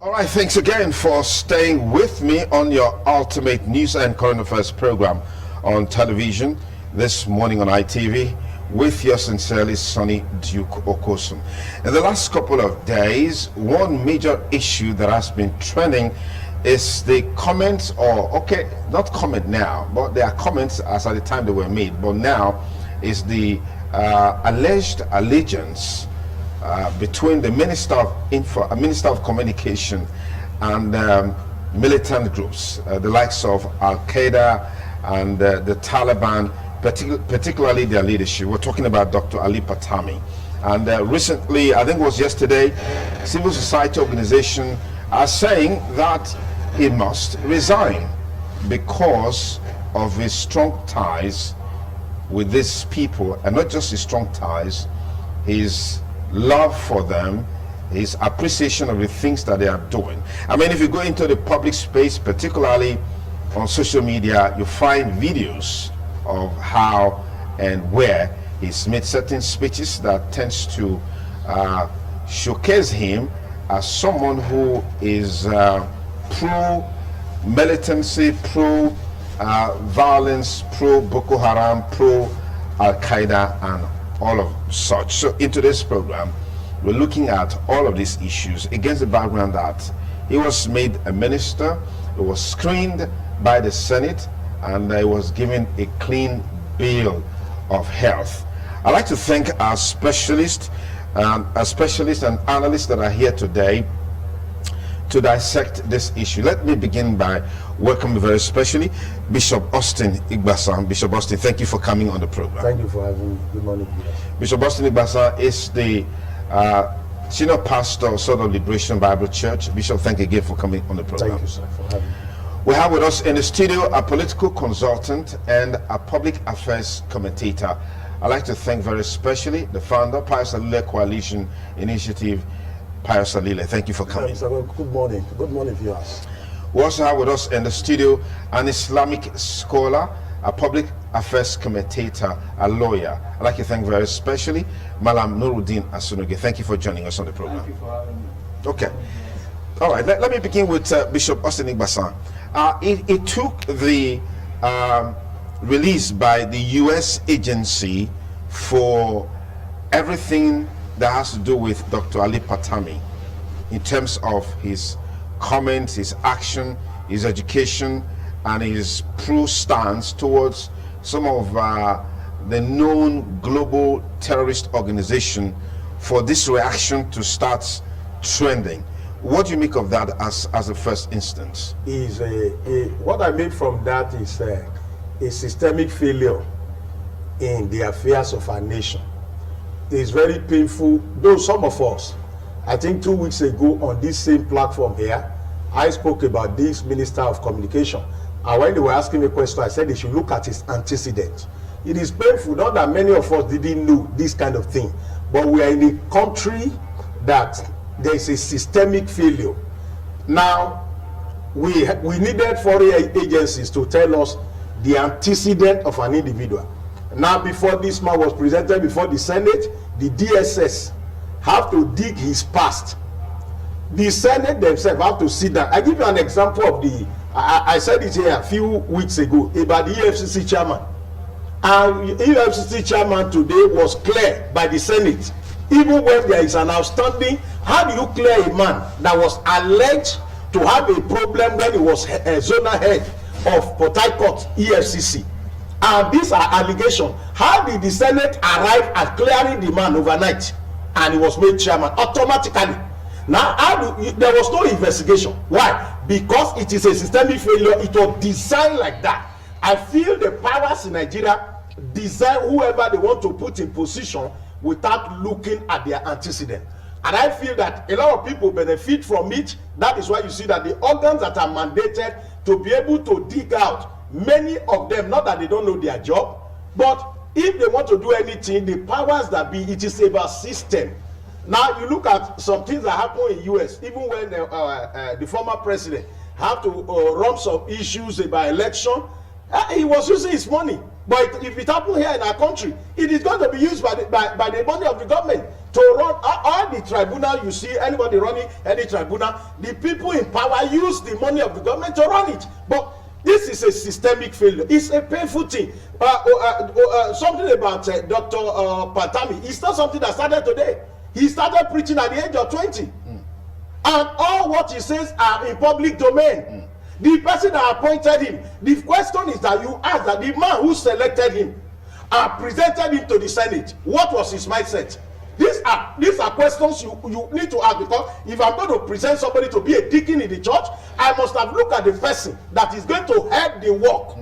All right, thanks again for staying with me on your ultimate news and current affairs program on television this morning on ITV with your sincerely Sonny Duke Okosun. In the last couple of days, one major issue that has been trending is the comments, or okay, not comment now, but there are comments as at the time they were made, but now is the alleged allegiance between the Minister of Communication and militant groups, the likes of Al-Qaeda and the Taliban, particularly their leadership. We're talking about Dr. Ali Patami. And recently, I think it was yesterday, civil society organizations are saying that he must resign because of his strong ties with these people, and not just his strong ties, his love for them, his appreciation of the things that they are doing. I mean, if you go into the public space, particularly on social media, you find videos of how and where he's made certain speeches that tends to showcase him as someone who is pro-militancy, pro-violence, pro-Boko Haram, pro-Al-Qaeda, and all of such. So in today's program, we're looking at all of these issues against the background that he was made a minister, he was screened by the Senate, and he was given a clean bill of health. I'd like to thank our specialists and analysts that are here today to dissect this issue. Let me begin by welcoming very specially Bishop Austin Igbasa. Bishop Austin, thank you for coming on the program. Thank you for having me. Good morning. Bishop Austin Igbasa is the senior pastor of Southern Liberation Bible Church. Bishop, thank you again for coming on the program. Thank you, sir, for having me. We have with us in the studio a political consultant and a public affairs commentator. I'd like to thank very specially the founder, Pius Alile Coalition Initiative, Pius Alile. Thank you for coming. Good morning. Good morning, viewers. We also have with us in the studio an Islamic scholar, a public affairs commentator, a lawyer. I'd like to thank very specially Malam Nuruddin Asunuge. Thank you for joining us on the program. Thank you for having me. Okay. All right. Let me begin with Bishop Austin Igbasa. It took the release by the U.S. agency for everything that has to do with Dr. Ali Patami in terms of his comments, his action, his education, and his stance towards some of the known global terrorist organization for this reaction to start trending. What do you make of that as a first instance? What I make from that is a systemic failure in the affairs of our nation. It's very painful, though some of us, I think 2 weeks ago on this same platform here, I spoke about this Minister of Communication. And when they were asking me a question, I said they should look at his antecedents. It is painful, not that many of us didn't know this kind of thing, but we are in a country that there is a systemic failure. Now, we needed foreign agencies to tell us the antecedent of an individual. Now, before this man was presented before the Senate, the DSS have to dig his past. The Senate themselves have to sit down. I give you an example of I said it here a few weeks ago about the EFCC chairman. And the EFCC chairman today was cleared by the Senate. Even when there is an outstanding, how do you clear a man that was alleged to have a problem when he was a zonal head of Port Harcourt EFCC? And these are allegations. How did the Senate arrive at clearing the man overnight and he was made chairman automatically? Now, there was no investigation. Why? Because it is a systemic failure. It was designed like that. I feel the powers in Nigeria design whoever they want to put in position without looking at their antecedent. And I feel that a lot of people benefit from it. That is why you see that the organs that are mandated to be able to dig out, many of them, not that they don't know their job, but if they want to do anything, the powers that be, it is about system. Now you look at some things that happen in US, even when the former president have to run some issues about election, he was using his money. But if it happens here in our country, it is going to be used by the money of the government to run all the tribunal. You see anybody running any tribunal, the people in power use the money of the government to run it. But this is a systemic failure. It's a painful thing. Something about Dr. Patami. It's not something that started today. He started preaching at the age of 20. And all what he says are in public domain. The person that appointed him, the question is that you ask that the man who selected him and presented him to the Senate, what was his mindset? These are questions you need to ask, because if I'm going to present somebody to be a deacon in the church, I must have looked at the person that is going to head the work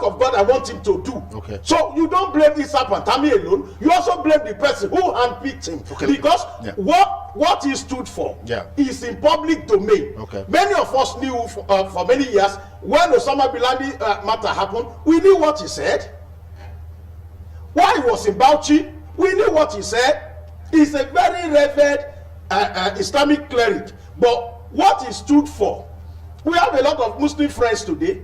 of God I want him to do. Okay. So you don't blame Issa Pantami alone. You also blame the person who handpicked him. Okay. Because what he stood for is in public domain. Okay. Many of us knew for many years when Osama bin Laden matter happened. We knew what he said. Why he was in Bauchi, we knew what he said. He's a very revered Islamic cleric. But what he stood for, we have a lot of Muslim friends today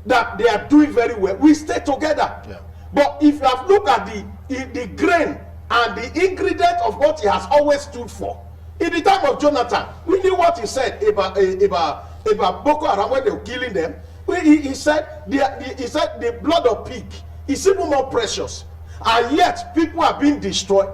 that they are doing very well. We stay together. Yeah. But if you have looked at the grain and the ingredient of what he has always stood for, in the time of Jonathan, we knew what he said about Boko Haram when they were killing them. He said the blood of pig is even more precious. And yet people are being destroyed.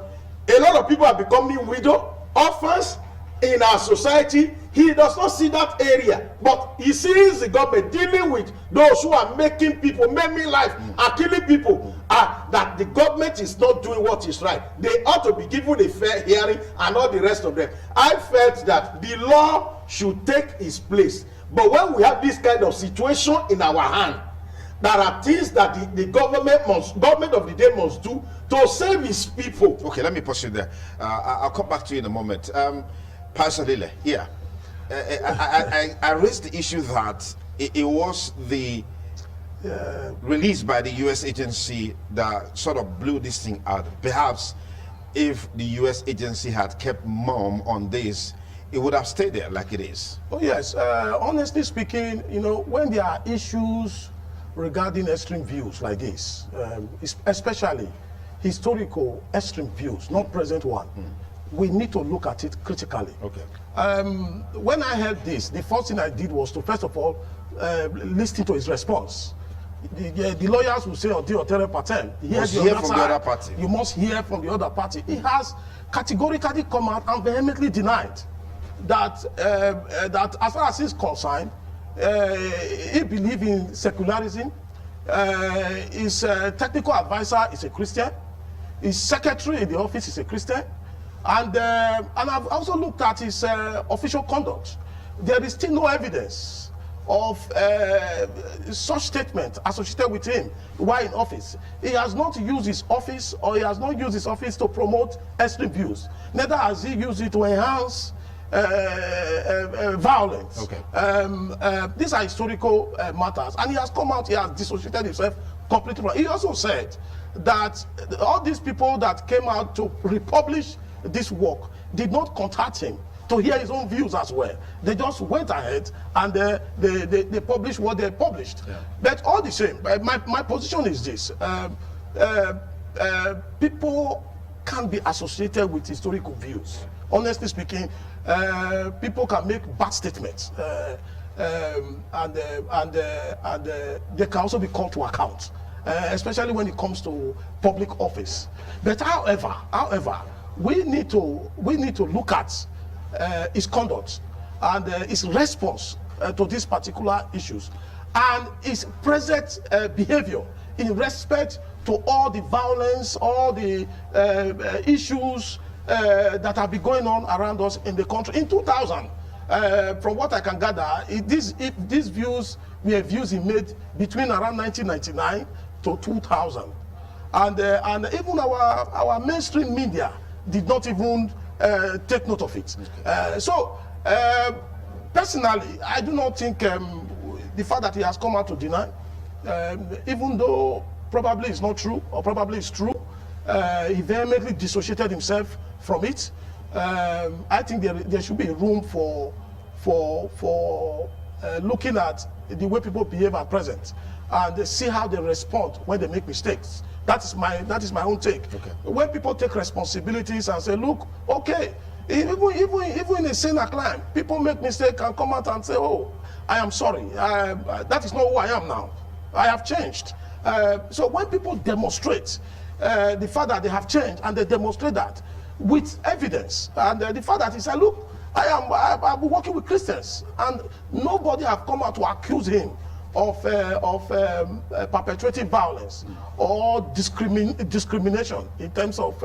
A lot of people are becoming widow, orphans in our society. He does not see that area, but he sees the government dealing with those who are making people, maiming life, are killing people. That the government is not doing what is right. They ought to be given a fair hearing and all the rest of them. I felt that the law should take its place. But when we have this kind of situation in our hand, there are things that the government of the day must do to save its people. Okay, let me pause you there. I'll come back to you in a moment. Pastor Lile, yeah. I raised the issue that it was the release by the U.S. agency that sort of blew this thing out. Perhaps if the U.S. agency had kept mum on this, it would have stayed there like it is. Oh yes, honestly speaking, you know, when there are issues regarding extreme views like this, especially historical extreme views, not present one, we need to look at it critically. Okay. When I heard this, the first thing I did was to first of all listen to his response. The lawyers will say, "Oh, dear, pattern." You must hear from the other party. You must hear from the other party. He has categorically come out and vehemently denied that that as far as he's concerned, he believes in secularism. His technical advisor is a Christian. His secretary in the office is a Christian. And I've also looked at his official conduct. There is still no evidence of such statement associated with him while in office. He has not used his office, or he has not used his office to promote extreme views. Neither has he used it to enhance violence. Okay. These are historical matters, and he has come out, he has dissociated himself completely. He also said that all these people that came out to republish this work did not contact him to hear his own views as well. They just went ahead and they published what they published. Yeah. But all the same, my position is this. People can be associated with historical views. Honestly speaking, people can make bad statements and they can also be called to account, especially when it comes to public office. But however, we need to look at his conduct and his response to these particular issues and his present behavior in respect to all the violence, all the issues that have been going on around us in the country. In 2000, from what I can gather, these views were views he made between around 1999 to 2000, and even our mainstream media did not even take note of it. Okay. Personally, I do not think the fact that he has come out to deny, even though probably it's not true, or probably it's true, he vehemently dissociated himself from it. I think there should be room for looking at the way people behave at present and see how they respond when they make mistakes. That is my own take. Okay. When people take responsibilities and say, look, okay, even in a sinner climb, people make mistakes and come out and say, oh, I am sorry. That is not who I am now. I have changed. So when people demonstrate the fact that they have changed, and they demonstrate that with evidence, and the fact that he said, look, I've been working with Christians, and nobody have come out to accuse him of perpetrating violence or discrimination in terms of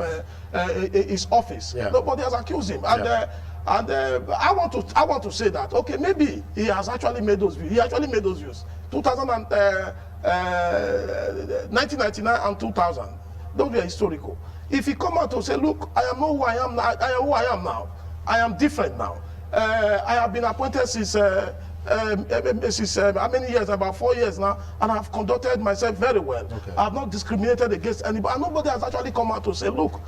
his office. Yeah. Nobody has accused him, and I want to say that, okay, maybe he has actually made those views. He actually made those views. 1999 and 2000, those were historical. If he come out to say, look, I am not who I am now. I am who I am now. I am different now. I have been appointed since how many years? About 4 years now, and I have conducted myself very well. Okay. I have not discriminated against anybody, and nobody has actually come out to say, look,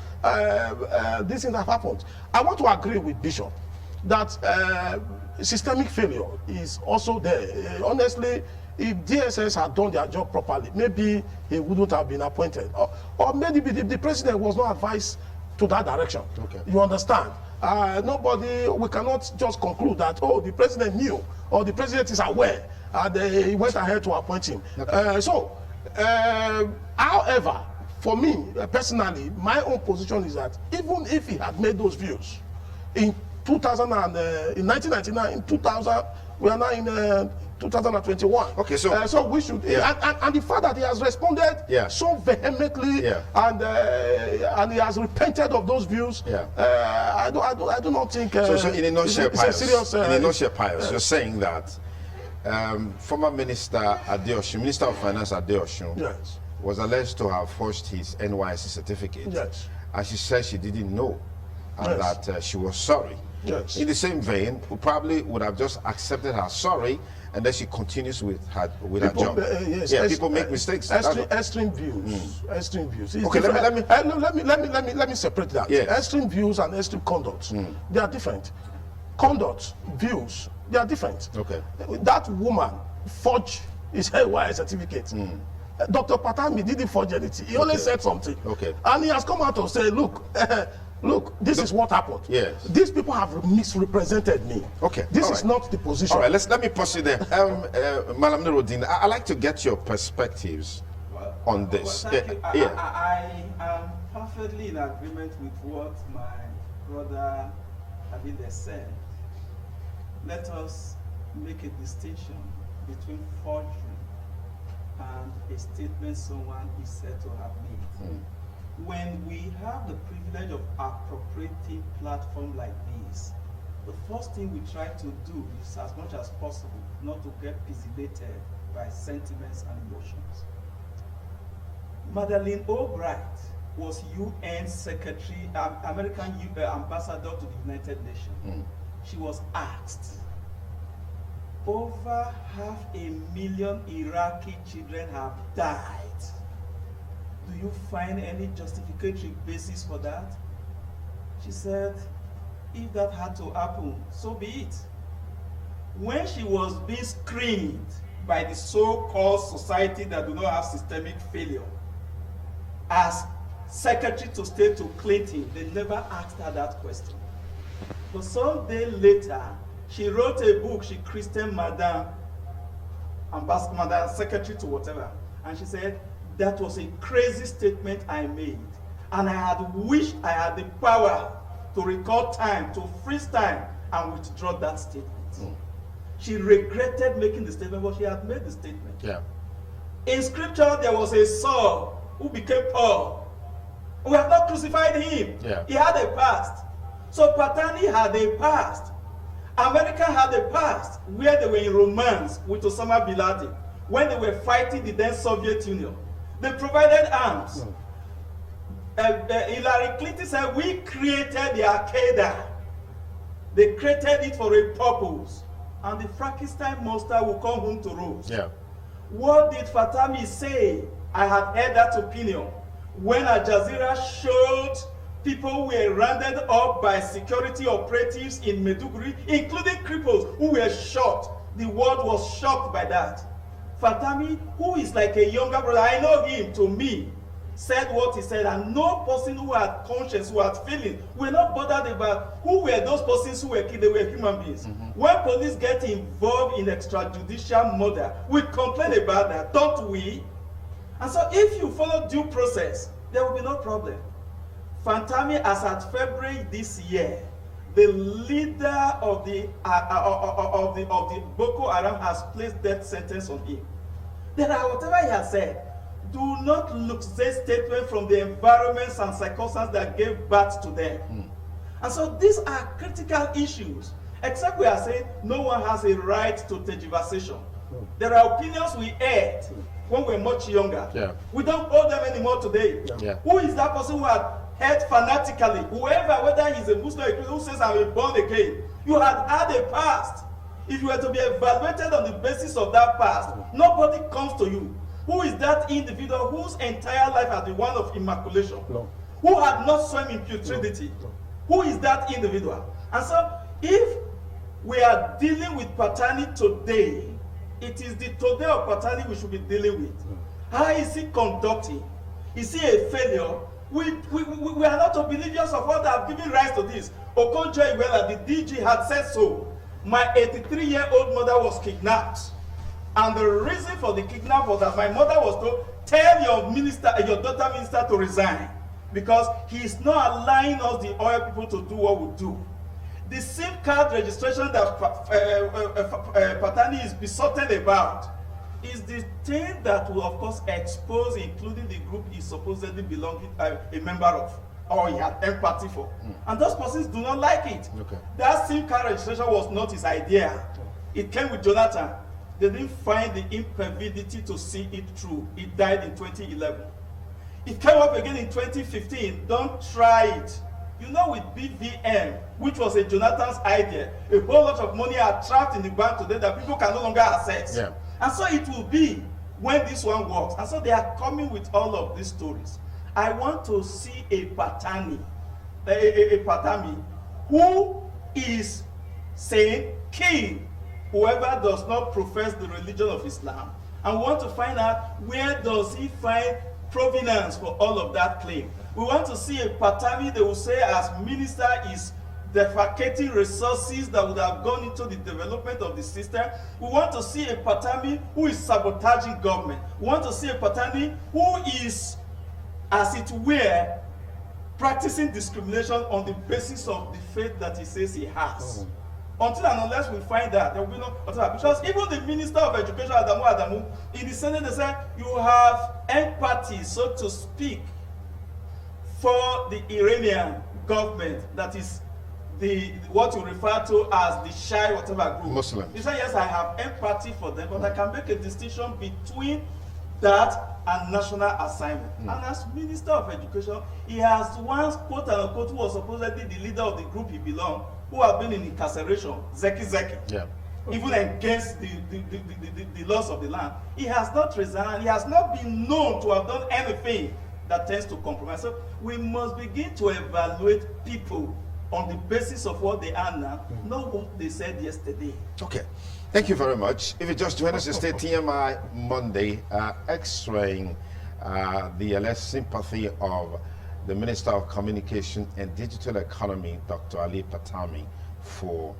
these things have happened. I want to agree with Bishop that systemic failure is also there. Honestly, if DSS had done their job properly, maybe he wouldn't have been appointed, or maybe the president was not advised to that direction. Okay. You understand? We cannot just conclude that, oh, the president knew, or the president is aware, and he went ahead to appoint him. Okay. However, for me, personally, my own position is that even if he had made those views in 2000 and in 1999, in 2000, we are now in 2021. Okay, so we should, and the fact that he has responded so vehemently, and he has repented of those views, I do not think. So in a nutshell, Pius, you're saying that former Minister Adeosun, Minister of Finance Adeosun, was alleged to have forged his NYSC certificate, and she said she didn't know, and that she was sorry. Yes. In the same vein, we probably would have just accepted her sorry, and then she continues with her job. People make mistakes. Extreme views. Extreme views. Okay, let me separate that. Yes. Extreme views and extreme conduct. They are different. Conduct, views, they are different. Okay. That woman forged his NYSC certificate. Dr. Patami didn't forge anything. He only said something. Okay. And he has come out to say, look, look, this is what happened. Yes. These people have misrepresented me. Okay. This is not the position. All right, let me pause you there. Madam Nuruddin, I'd like to get your perspectives on this. Well, thank you. I am perfectly in agreement with what my brother Abide said. Let us make a distinction between forgery and a statement someone is said to have made. When we have the privilege of appropriating platform like this, the first thing we try to do is, as much as possible, not to get pixelated by sentiments and emotions. Madeleine Albright was UN Secretary, American Ambassador to the United Nations. She was asked, over 500,000 Iraqi children have died. Do you find any justificatory basis for that? She said, if that had to happen, so be it. When she was being screened by the so-called society that do not have systemic failure, as Secretary to State to Clinton, they never asked her that question. But some day later, she wrote a book, she christened Madam Ambassador, Madam Secretary to whatever, and she said, that was a crazy statement I made, and I had wished I had the power to record time, to freeze time, and withdraw that statement. She regretted making the statement, but she had made the statement. In scripture, there was a Saul who became Paul. We have not crucified him. He had a past. So Patani had a past. America had a past where they were in romance with Osama bin Laden when they were fighting the then Soviet Union. They provided arms. Hillary Clinton said, we created the Al-Qaeda. They created it for a purpose. And the Frankenstein monster will come home to roost. What did Fatami say? I had heard that opinion. When Al Jazeera showed people were rounded up by security operatives in Maiduguri, including cripples who were shot. The world was shocked by that. Fatami, who is like a younger brother, I know him, to me, said what he said, and no person who had conscience, who had feeling, were not bothered about who were those persons who were killed. They were human beings. When police get involved in extrajudicial murder, we complain about that, don't we? And so if you follow due process, there will be no problem. Fantami, as at February this year, the leader of the Boko Haram has placed death sentence on him. There are whatever he has said. Do not look say statement from the environments and circumstances that gave birth to them. And so these are critical issues. Except we are saying no one has a right to tergiversation. There are opinions we had when we were much younger. Yeah. We don't hold them anymore today. Yeah. Who is that person who had heard fanatically? Whoever, whether he's a Muslim or a Christian, who says I'm born again, you had had a past. If you were to be evaluated on the basis of that past, nobody comes to you. Who is that individual whose entire life has been one of immaculation? No. Who had not swum in putridity? No. Who is that individual? And so, if we are dealing with Patani today, it is the today of Patani we should be dealing with. How is he conducting? Is he a failure? We are not oblivious of what have given rise to this. Okonjo Iweala, the DG, had said so. My 83-year-old mother was kidnapped. And the reason for the kidnap was that my mother was told, tell your minister, your daughter minister to resign. Because he is not allowing us, the oil people, to do what we do. The SIM card registration that Patani is besotted about is the thing that will, of course, expose, including the group he supposedly belonging, a member of, or he had empathy for. And those persons do not like it. Okay. That SIM card registration was not his idea. It came with Jonathan. They didn't find the impervidity to see it through. It died in 2011. It came up again in 2015. Don't try it. You know, with BVM, which was a Jonathan's idea, a whole lot of money are trapped in the bank today that people can no longer access. Yeah. And so it will be when this one works. And so they are coming with all of these stories. I want to see a Patani, a Patami, who is saying, king whoever does not profess the religion of Islam. And we want to find out where does he find provenance for all of that claim. We want to see a Patami, they will say, as minister is defecating resources that would have gone into the development of the system. We want to see a Patami who is sabotaging government. We want to see a Patami who is, as it were, practicing discrimination on the basis of the faith that he says he has. Until and unless we find that, there will be no whatever. Because even the Minister of Education, Adamu, in the Senate, they said, you have empathy, so to speak, for the Iranian government, that is what you refer to as the Shia whatever group. Muslim. You say, yes, I have empathy for them, but I can make a distinction between that and national assignment. And as Minister of Education, he has once, quote unquote, who was supposedly the leader of the group he belonged, who have been in incarceration, Zeki. Yeah. Even against the laws of the land. He has not resigned. He has not been known to have done anything that tends to compromise. So we must begin to evaluate people on the basis of what they are now, not what they said yesterday. Okay. Thank you very much. If you just join us, it's TMI Monday, X-raying the alleged sympathy of the Minister of Communication and Digital Economy, Dr. Ali Patami, for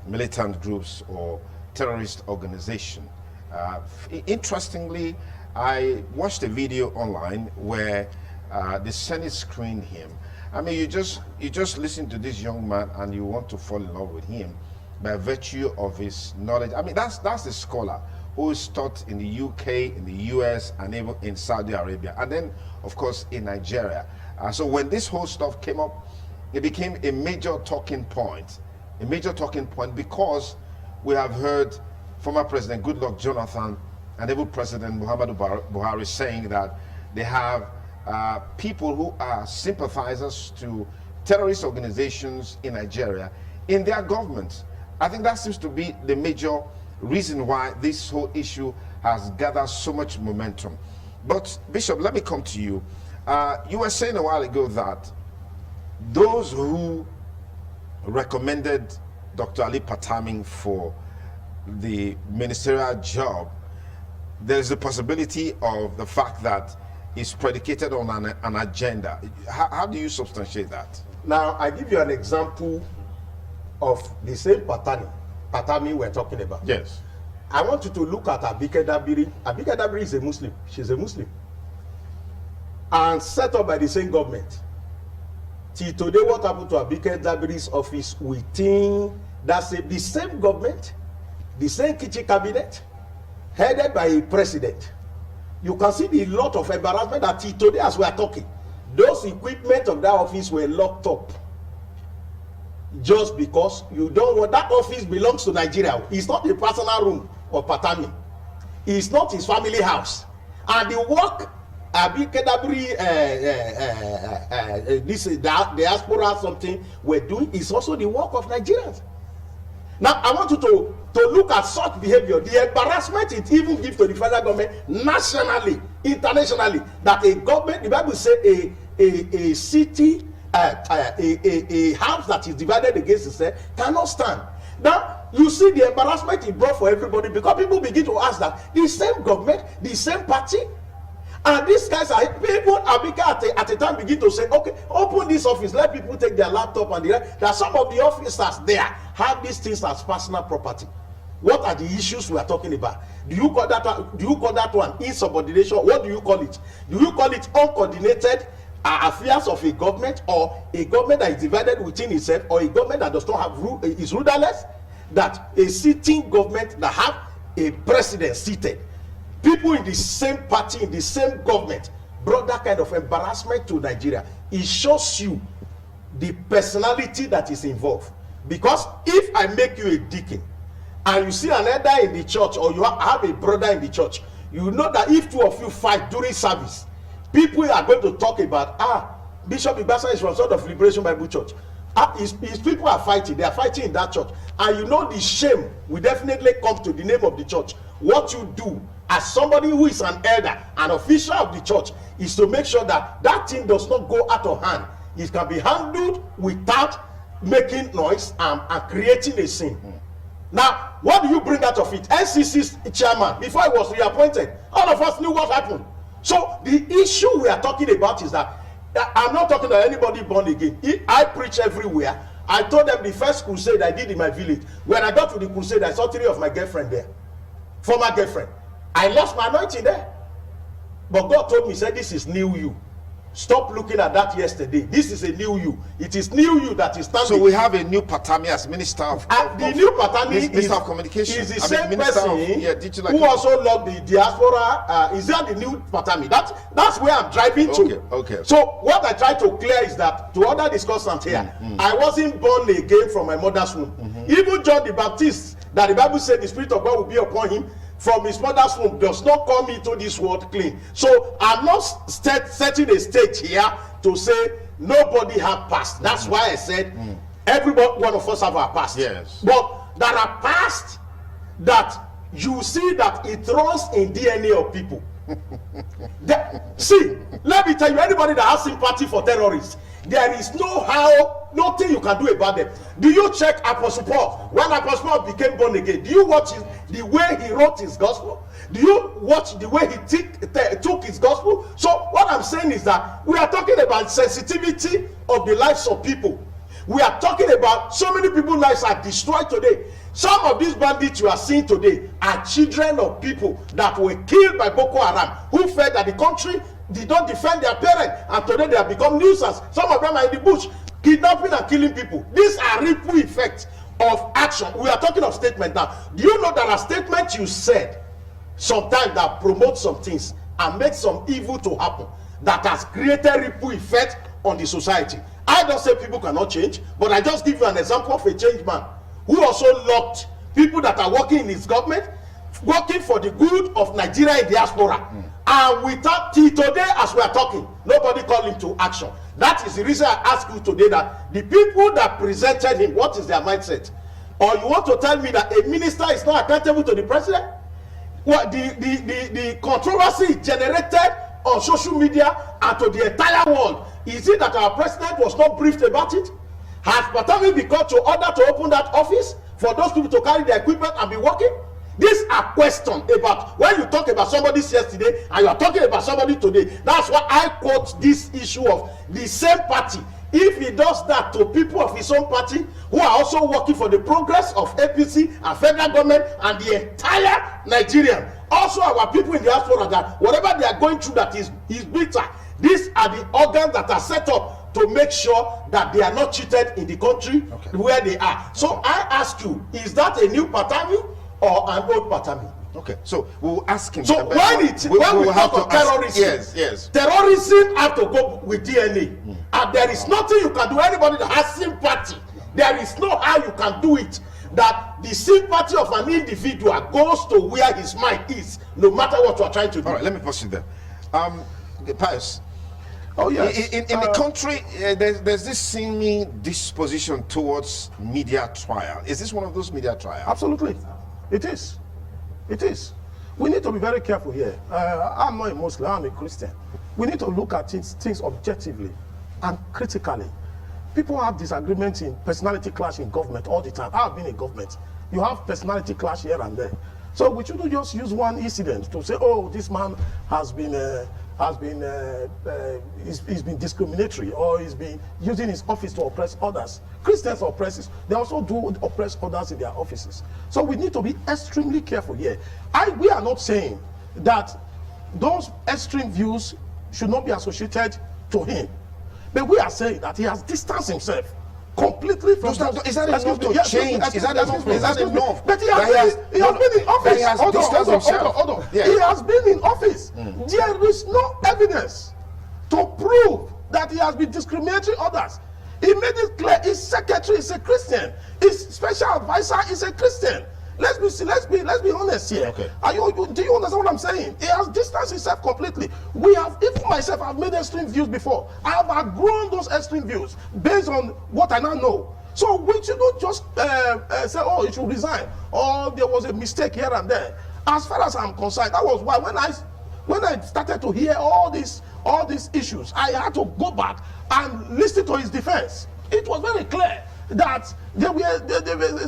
militant groups or terrorist organization. Interestingly, I watched a video online where the Senate screened him. I mean, you just listen to this young man and you want to fall in love with him by virtue of his knowledge. I mean, that's the scholar who is taught in the UK, in the US, and even in Saudi Arabia, and then, of course, in Nigeria. So when this whole stuff came up, it became a major talking point. Because we have heard former President Goodluck Jonathan and even President Muhammadu Buhari saying that they have people who are sympathizers to terrorist organizations in Nigeria in their government. I think that seems to be the major reason why this whole issue has gathered so much momentum. But Bishop, let me come to you. You were saying a while ago that those who recommended Dr. Ali Patami for the ministerial job, there's a possibility of the fact that is predicated on an agenda. How do you substantiate that? Now, I give you an example of the same patami we're talking about. Yes. I want you to look at Abike Dabiri. Abike Dabiri is a Muslim. She's a Muslim. And set up by the same government. Till today, what happened to Abike Dabiri's office within the same government, the same kitchen cabinet, headed by a president? You can see the lot of embarrassment that till today, as we are talking, those equipment of that office were locked up. Just because you don't want, that office belongs to Nigeria. It's not a personal room of Patami. It's not his family house. And the work Abike Dabiri, this is diaspora something we're doing is also the work of Nigerians. Now, I want you to look at such behavior, the embarrassment it even gives to the federal government nationally, internationally, that a government, the Bible says a city, a house that is divided against itself cannot stand. Now, you see the embarrassment it brought for everybody, because people begin to ask that the same government, the same party, and these guys are people. Abike at a time begin to say, okay, open this office, let people take their laptop and that some of the officers there have these things as personal property. What are the issues we are talking about? Do you call that one insubordination? What do you call it? Do you call it uncoordinated affairs of a government, or a government that is divided within itself, or a government that does not have is rudderless? That a sitting government that have a president seated, people in the same party, in the same government, brought that kind of embarrassment to Nigeria. It shows you the personality that is involved. Because if I make you a deacon, and you see an elder in the church, or you have a brother in the church, you know that if two of you fight during service, people are going to talk about, Bishop Ibasa is from Sword of Liberation Bible Church. His people are fighting, they are fighting in that church. And you know the shame will definitely come to the name of the church. What you do as somebody who is an elder, an official of the church, is to make sure that that thing does not go out of hand. It can be handled without making noise and creating a scene. Now, what do you bring out of it? NCC's chairman, before he was reappointed, all of us knew what happened. So the issue we are talking about is that I'm not talking about anybody born again. I preach everywhere. I told them the first crusade I did in my village. When I got to the crusade, I saw 3 of my girlfriend there, former girlfriend. I lost my anointing there. But God told me, he said, this is new you. Stop looking at that yesterday. This is a new you. It is new you that is standing. So we have a new Patami as Minister of the new Patami Minister of Communication. Is the same person digital who also loved the diaspora. Is that the new Patami? That's where I'm driving to. Okay. So what I try to clear is that to other discussants here, I wasn't born again from my mother's womb. Even John the Baptist, that the Bible said the Spirit of God will be upon him, from his mother's womb does not come into this world clean. So I'm not setting a stage here to say nobody have past. That's why I said everybody, one of us have our past. Yes. But there are past that you see that it runs in DNA of people. See, let me tell you, anybody that has sympathy for terrorists, there is nothing you can do about them. Do you check Apostle Paul? When Apostle Paul became born again, do you watch the way he wrote his gospel? Do you watch the way he took his gospel? So what I'm saying is that we are talking about sensitivity of the lives of people. We are talking about so many people's lives are destroyed today. Some of these bandits you are seeing today are children of people that were killed by Boko Haram, who felt that the country did not defend their parents, and today they have become nuisance. Some of them are in the bush, kidnapping and killing people. These are ripple effects of action. We are talking of statement now. Do you know there are statements you said sometimes that promote some things and make some evil to happen that has created ripple effect on the society? I don't say people cannot change, but I just give you an example of a changed man who also locked people that are working in his government, working for the good of Nigeria in diaspora. And without, till today as we are talking, nobody called him to action. That is the reason I ask you today that the people that presented him, what is their mindset? Or you want to tell me that a minister is not accountable to the president? What the controversy generated on social media and to the entire world, is it that our president was not briefed about it? Has Patami been called to order to open that office for those people to carry their equipment and be working? These are questions about when you talk about somebody yesterday and you are talking about somebody today. That's why I quote this issue of the same party. If he does that to people of his own party who are also working for the progress of APC and federal government and the entire Nigerian, also our people in the diaspora, that whatever they are going through that is bitter, these are the organs that are set up to make sure that they are not cheated in the country where they are. So I ask you, is that a new Patami or an old Patami? Okay, so we'll ask him. So when we talk of terrorism, terrorism have to go with DNA. And there is nothing you can do. Anybody that has sympathy, there is no how you can do it. That the sympathy of an individual goes to where his mind is, no matter what you are trying to do. All right, let me pause you there. Pius. Oh yes. In the country, there's this seeming disposition towards media trial. Is this one of those media trials? Absolutely, it is. It is. We need to be very careful here. I'm not a Muslim, I'm a Christian. We need to look at things objectively and critically. People have disagreements in personality clash in government all the time. I've been in government. You have personality clash here and there. So we shouldn't just use one incident to say, oh, this man has been discriminatory, or he's been using his office to oppress others. Christians oppress, they also do oppress others in their offices. So we need to be extremely careful here. We are not saying that those extreme views should not be associated to him, but we are saying that he has distanced himself completely from is that enough to change? Is that enough? But he has been in office. He has distanced himself. Hold on. Yeah. He has been in office. There is no evidence to prove that he has been discriminating others. He made it clear his secretary is a Christian. His special advisor is a Christian. Let's be honest here. Okay. Do you understand what I'm saying? He has distanced himself completely. Even myself, I've made extreme views before. I have outgrown those extreme views based on what I now know. So we should not just say, oh, he should resign, or there was a mistake here and there. As far as I'm concerned, that was why when I started to hear all these issues, I had to go back and listen to his defense. It was very clear that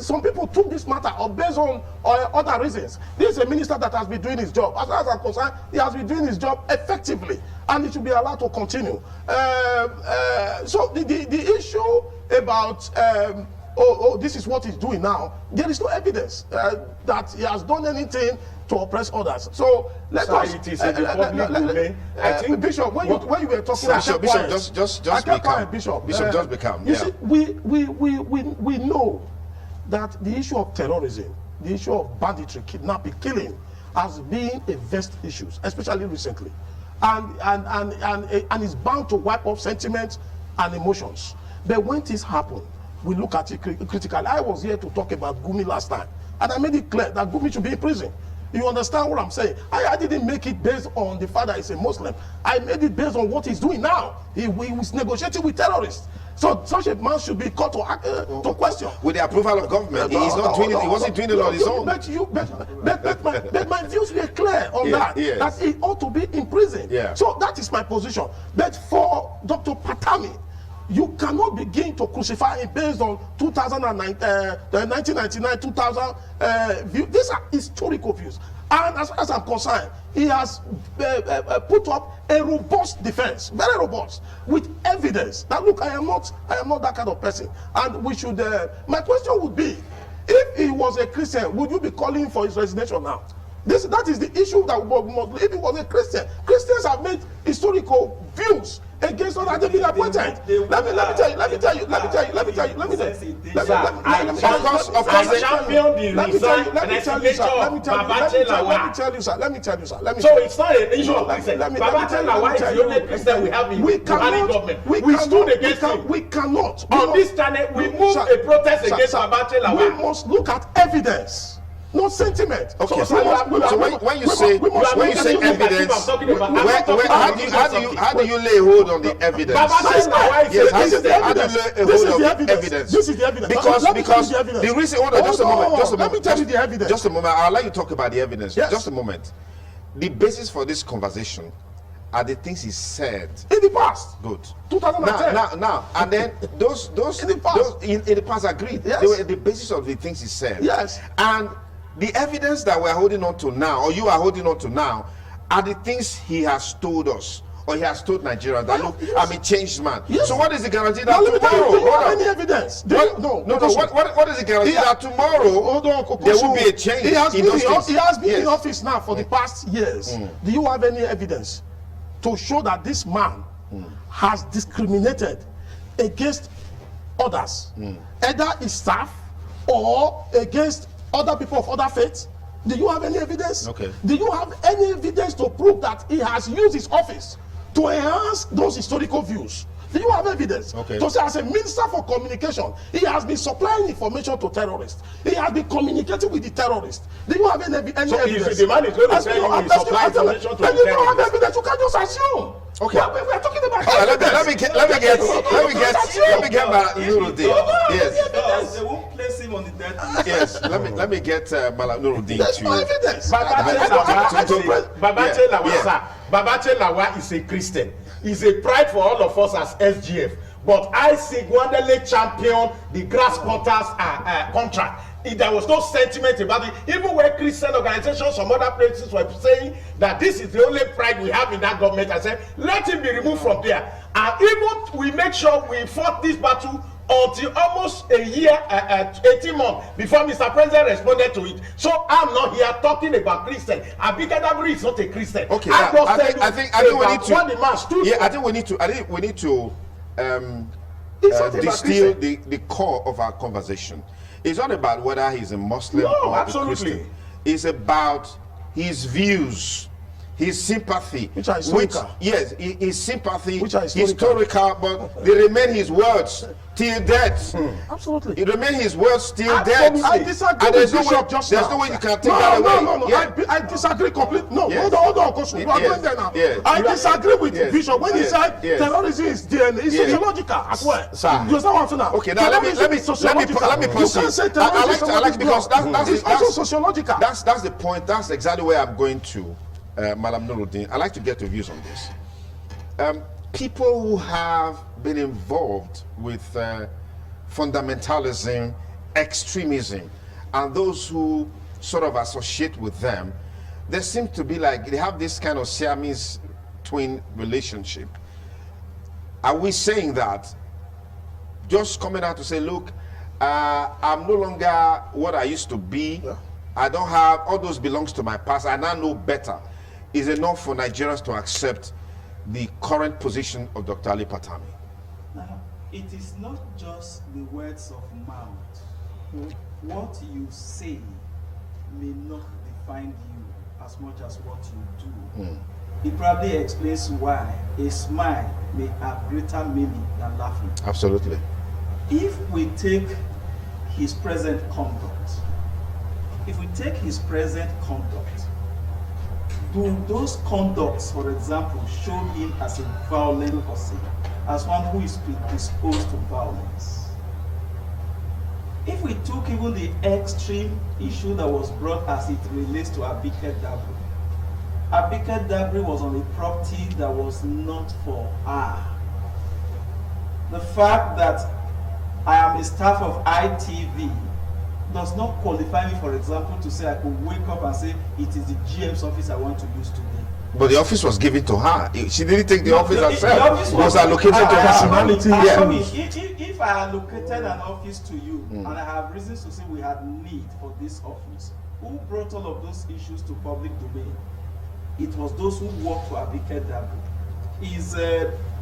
some people took this matter up based on other reasons. This is a minister that has been doing his job. As far as I'm concerned, he has been doing his job effectively, and it should be allowed to continue. So the issue about this is what he's doing now, there is no evidence that he has done anything to oppress others. So let us. It is in the public domain. I think Bishop, when you were talking, Bishop, just be calm. Bishop, just be calm. You see, we know that the issue of terrorism, the issue of banditry, kidnapping, killing, has been a vexed issue, especially recently, and is bound to wipe off sentiments and emotions. But when this happen, we look at it critically. I was here to talk about Gumi last time, and I made it clear that Gumi should be in prison. You understand what I'm saying? I didn't make it based on the fact that he's a Muslim. I made it based on what he's doing now. He was negotiating with terrorists. So such a man should be called to question. With the approval of government. He's not doing it. He wasn't doing it on his own. But my views were clear on that. Yes. That he ought to be in prison. Yeah. So that is my position. But for Dr. Patami, you cannot begin to crucify him based on 1999, 2000 views. These are historical views. And as far as I'm concerned, he has put up a robust defense, very robust, with evidence. That look, I am not that kind of person. And we should. My question would be, if he was a Christian, would you be calling for his resignation now? That is the issue that we must. If he was a Christian, Christians have made historical views against all that they've been appointed. Let me tell you. So it's not an issue of Christian. Babachel Lawal is the only Christian we have in government. We stood against him. We cannot. On this channel, we moved a protest against Babachel Lawal. We must look at evidence. No sentiment. Okay. So when you say evidence, how do you lay hold on the evidence? Yes, how do you lay hold on the evidence? This is the evidence. Because the reason. Hold on, just a moment. Let me tell you the evidence. Just a moment. I'll let you talk about the evidence. Yes. Just a moment. The basis for this conversation are the things he said in the past. Good. 2010. Now, and then those in the past agreed. Yes. They were the basis of the things he said. Yes. And the evidence that we're holding on to now, or you are holding on to now, are the things he has told us, or he has told Nigeria that look, I'm a changed man. So what is the guarantee that tomorrow? Do you have any evidence? No. What is the guarantee that tomorrow there will be a change? He has been in office now for the past years. Do you have any evidence to show that this man has discriminated against others, either his staff or against other people of other faiths? Do you have any evidence? Okay. Do you have any evidence to prove that he has used his office to enhance those historical views? Do you have evidence? Okay. To say, as a minister for communication, he has been supplying information to terrorists. He has been communicating with the terrorists. Do you have any evidence? The man is going to tell you he supplies information to the terrorists. You don't have evidence. You can't just assume. Okay. We are talking about let me get Nuruddin. Yes. They won't place him on the death list. Yes. Let me get Nuruddin There's no evidence. Babache Lawa is a Christian. He's a pride for all of us as SGF. But I single-handedly champion the grasscutters contract. There was no sentiment about it. Even when Christian organizations, some other places were saying that this is the only pride we have in that government, I said, let him be removed from there. And even we make sure we fought this battle until almost a year, 18 months before Mr. President responded to it. So I'm not here talking about Christian. Abike Dabiri is not a Christian. Okay, I think we need to. I think we need to distill the core of our conversation. It's not about whether he's a Muslim or absolutely. a Christian. It's about his views, his sympathy. Which are historical. His sympathy, which are historical, but they remain his words till death. Absolutely. It remain his words till death. I disagree and with Bishop just now. There's no way you can take that away. No. I disagree completely. No, hold on, Coach. We are going there now. I disagree with Bishop when he said terrorism is DNA. It's sociological as well. You understand what I'm saying now? Okay, now let me proceed. You can't say terrorism I like because it's also sociological. That's the point. That's exactly where I'm going to, Malam Nuruddin. I'd like to get your views on this. People who have been involved with fundamentalism, extremism, and those who sort of associate with them, they seem to be like, they have this kind of Siamese twin relationship. Are we saying that just coming out to say, look, I'm no longer what I used to be, I don't have, all those belongs to my past, I now know better, is enough for Nigerians to accept the current position of Dr. Ali Patami? Now, it is not just the words of mouth. What you say may not define you as much as what you do. It probably explains why a smile may have greater meaning than laughing. Absolutely. If we take his present conduct, do those conducts, for example, show him as a violent person, as one who is predisposed to violence? If we took even the extreme issue that was brought as it relates to Abike Dabiri was on a property that was not for her. The fact that I am a staff of ITV does not qualify me, for example, to say I could wake up and say it is the GM's office I want to use today. But the office was given to her. She didn't take the office herself. The office was allocated to her. If I allocated an office to you and I have reasons to say we had need for this office, who brought all of those issues to public domain? It was those who worked for Abike Dabiri. His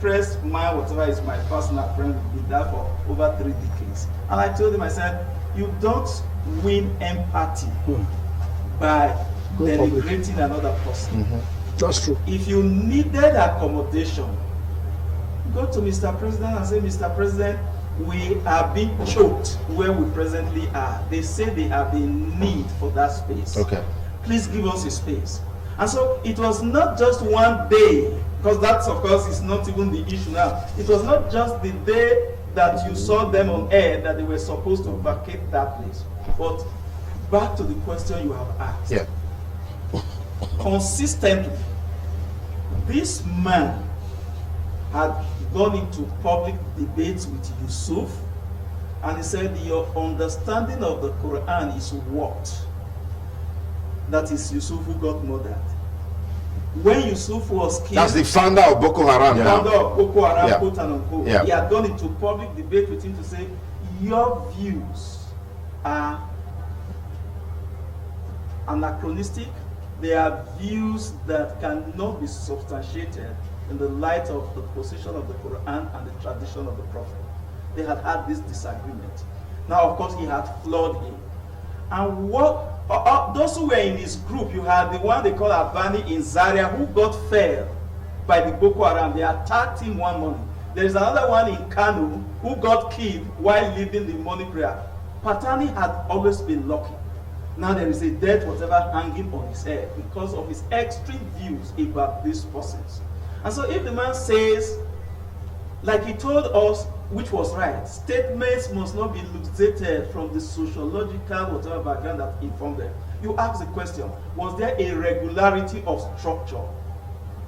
press man, whatever, is my personal friend, we've been there for over 3 decades. And I told him, I said, you don't win empathy by denigrating another person. That's true. If you needed accommodation, go to Mr. President and say, Mr. President, we are being choked where we presently are. They say they have a need for that space. Okay. Please give us a space. And so it was not just one day, because that's, of course, is not even the issue now. It was not just the day that you saw them on air that they were supposed to vacate that place. But back to the question you have asked. Yeah. Consistently, this man had gone into public debates with Yusuf, and he said, your understanding of the Quran is warped. that is Yusuf who got murdered. When Yusuf was killed, that's the founder of Boko Haram now. founder of Boko Haram, Yeah. quote and unquote, Yeah. he had gone into public debate with him to say, your views are anachronistic. They are views that cannot be substantiated in the light of the position of the Quran and the tradition of the Prophet. They had this disagreement. Now, of course, he had flawed him. And what those who were in his group, you had the one they call Albani in Zaria, who got felled by the Boko Haram. They attacked him one morning. There is another one in Kano who got killed while leading the morning prayer. Patani had always been lucky. Now there is a death, whatever, hanging on his head because of his extreme views about these persons. And so if the man says, like he told us, which was right, statements must not be elucidated from the sociological whatever background that informed them. You ask the question, was there a regularity of structure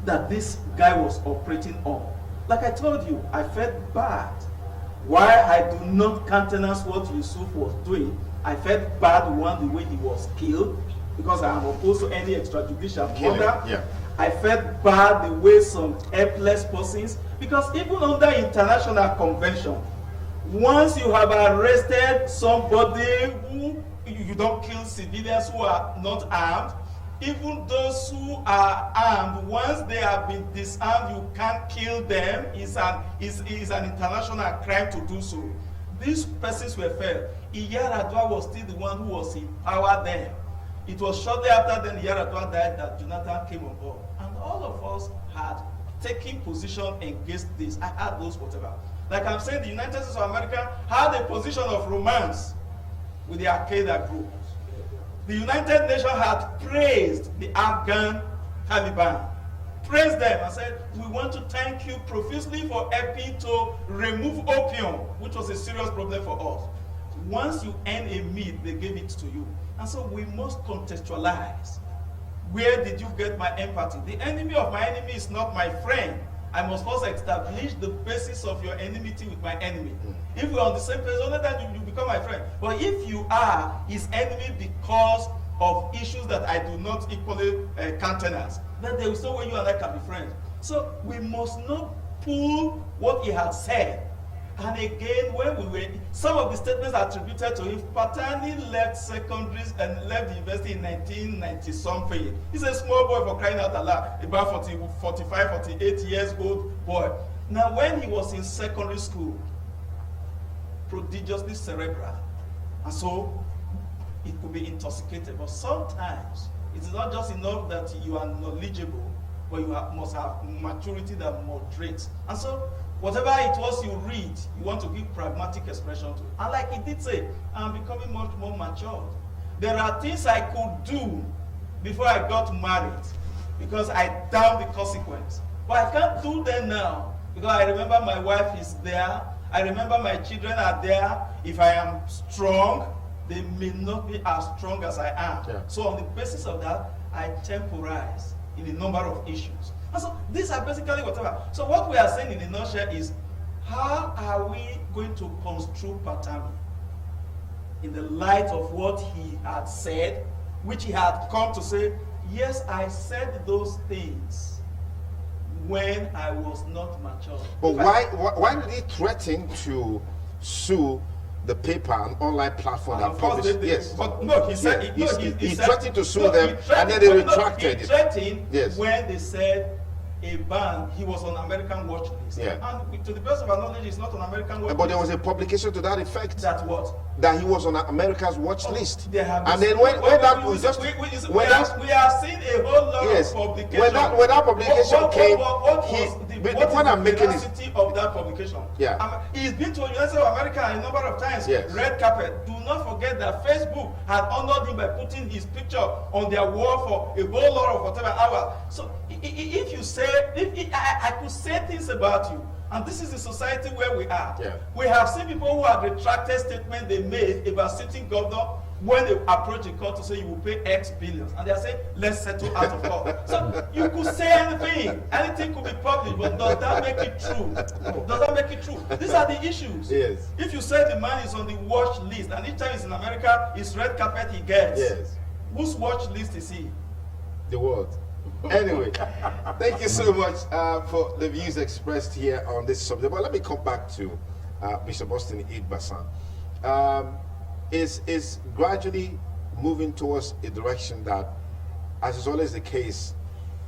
that this guy was operating on? Like I told you, I felt bad. Why I do not countenance what Yusuf was doing, I felt bad the way he was killed, because I am opposed to any extrajudicial murder. Yeah. I felt bad the way some helpless persons, because even under international convention, once you have arrested somebody who, you don't kill civilians who are not armed, even those who are armed, once they have been disarmed, you can't kill them. It's an international crime to do so. These persons were fair. Iyaradua was still the one who was in power then. It was shortly after then Iyaradua died that Jonathan came on board. And all of us had taken position against this. I had those whatever. Like I'm saying, the United States of America had a position of romance with the Al-Qaeda group. The United Nations had praised the Afghan Taliban, praised them and said, we want to thank you profusely for helping to remove opium, which was a serious problem for us. Once you earn a meal, they gave it to you. And so we must contextualize. Where did you get my empathy? The enemy of my enemy is not my friend. I must first establish the basis of your enmity with my enemy. If we're on the same page, only then you become my friend. But if you are his enemy because of issues that I do not equally countenance, then there is no way you and I can be friends. So we must not pull what he had said. And again, when we were, some of the statements attributed to him, Patani left secondaries and left the university in 1990 something. He's a small boy, for crying out aloud, about 45, 48 years old boy. Now, when he was in secondary school, prodigiously cerebral, and so it could be intoxicated. But sometimes it is not just enough that you are knowledgeable, but you must have maturity that moderates. And so whatever it was you read, you want to give pragmatic expression to it. And like he did say, I'm becoming much more matured. There are things I could do before I got married because I doubt the consequence. But I can't do them now because I remember my wife is there. I remember my children are there. If I am strong, they may not be as strong as I am. Yeah. So on the basis of that, I temporize in a number of issues. And so these are basically whatever. So what we are saying in a nutshell is, how are we going to construe Patani in the light of what he had said, which he had come to say, yes, I said those things when I was not mature. But why did he threaten to sue the paper, an online platform that published? Yes. But no, he said he threatened to sue them, and then they retracted it. He threatened yes. when they said a ban, he was on American watch list. Yeah. And to the best of our knowledge, he's not on American watch list. But there was a publication to that effect. That what? That he was on America's watch list. And then when that was just we are seeing a whole lot yes. of publications. When that publication came, what I'm is the making veracity of that publication? Yeah. He's been to the United States of America a number of times. Yes. Red carpet. Do not forget that Facebook had honored him by putting his picture on their wall for a whole lot of whatever hours. So if you say, I could say things about you, and this is the society where we are. Yeah. We have seen people who have retracted statements they made about sitting governor when they approach the court to say you will pay X billions. And they are saying, let's settle out of court. So you could say anything. Anything could be published, but does that make it true? Does that make it true? These are the issues. Yes. If you say the man is on the watch list, and each time he's in America, it's red carpet he gets. Yes. Whose watch list is he? The world. Anyway, thank you so much for the views expressed here on this subject. But let me come back to Bishop Austin Igbasan. Is gradually moving towards a direction that, as is always the case,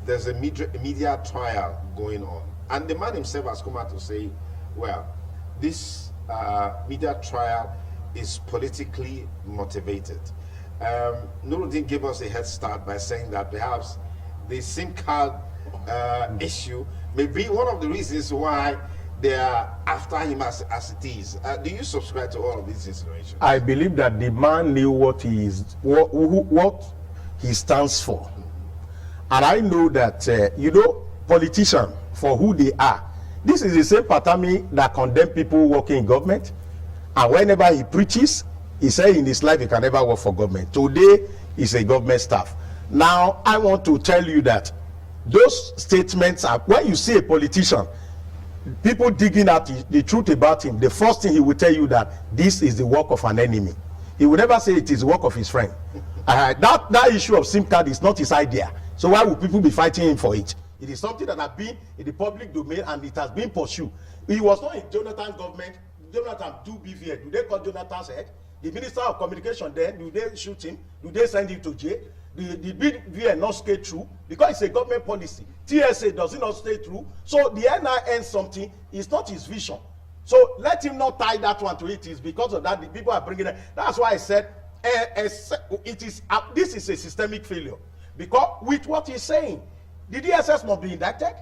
there's a media trial going on. And the man himself has come out to say, well, this media trial is politically motivated. Nuruddin gave us a head start by saying that perhaps the SIM card issue may be one of the reasons why they are after him as it is. Do you subscribe to all of these insinuations? I believe that the man knew what he is, what he stands for. And I know that, politicians, for who they are, this is the same Patami that condemn people working in government. And whenever he preaches, he said in his life he can never work for government. Today, he's a government staff. Now, I want to tell you that those statements are, when you see a politician, people digging out the truth about him, the first thing he will tell you that this is the work of an enemy. He will never say it is the work of his friend. That issue of SIM card is not his idea. So why would people be fighting him for it? It is something that has been in the public domain and it has been pursued. He was not in Jonathan's government. Jonathan do BVA. Do they call Jonathan's head? The Minister of Communication then, do they shoot him? Do they send him to jail? The BVA not stay through? Because it's a government policy. TSA does it not stay through? So the NIN something is not his vision. So let him not tie that one to it. It's because of that the people are bringing it. That's why I said this is a systemic failure. Because with what he's saying, the DSS must be indicted.